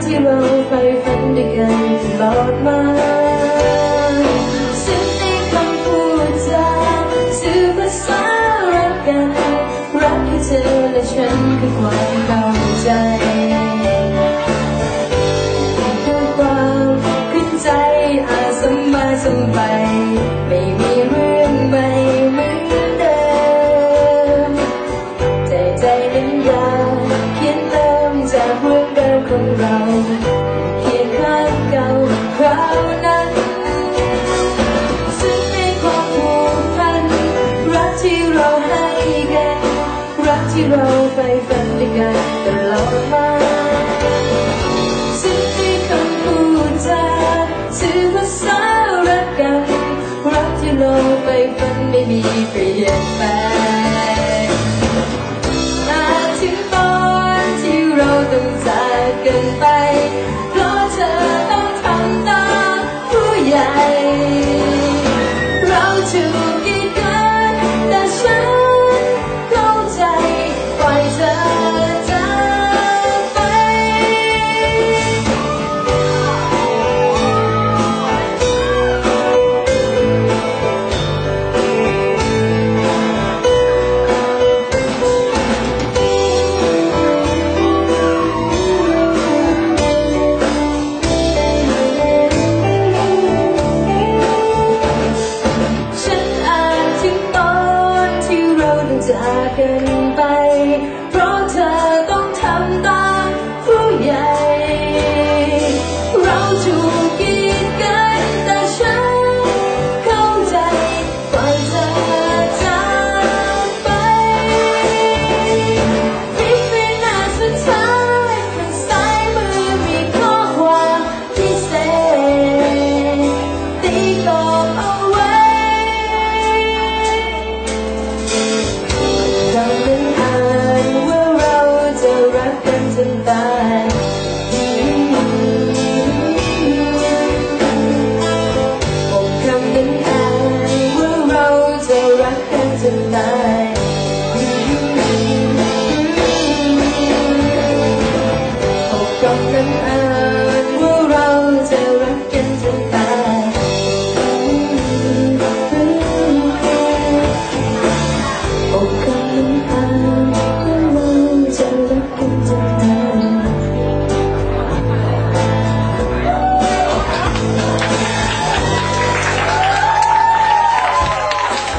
ที่เราไปฝันด้วยกันตลอดมาซึ่งในคำพูดจาสื่อภาษารักกันรักที่เธอและฉันคือความเข้าใจคือความขึ้นใจอาจสบายสบายไม่มีเรื่องใหม่เหมือนเดิมใจนั้นอยากเขียนเติมจากเรื่องเดิมของเราเขียนข้างเก่าคราวนั้นซึ่งในความผูกพันรักที่เราให้กันรักที่เราไปฝันด้วยกันตลอดมาซึ่งในคำพูดจาสื่อภาษารักกันรักที่เราไปฝันไม่มีเปลี่ยนแปลงมาถึงตอนที่เราต้องจากกันไป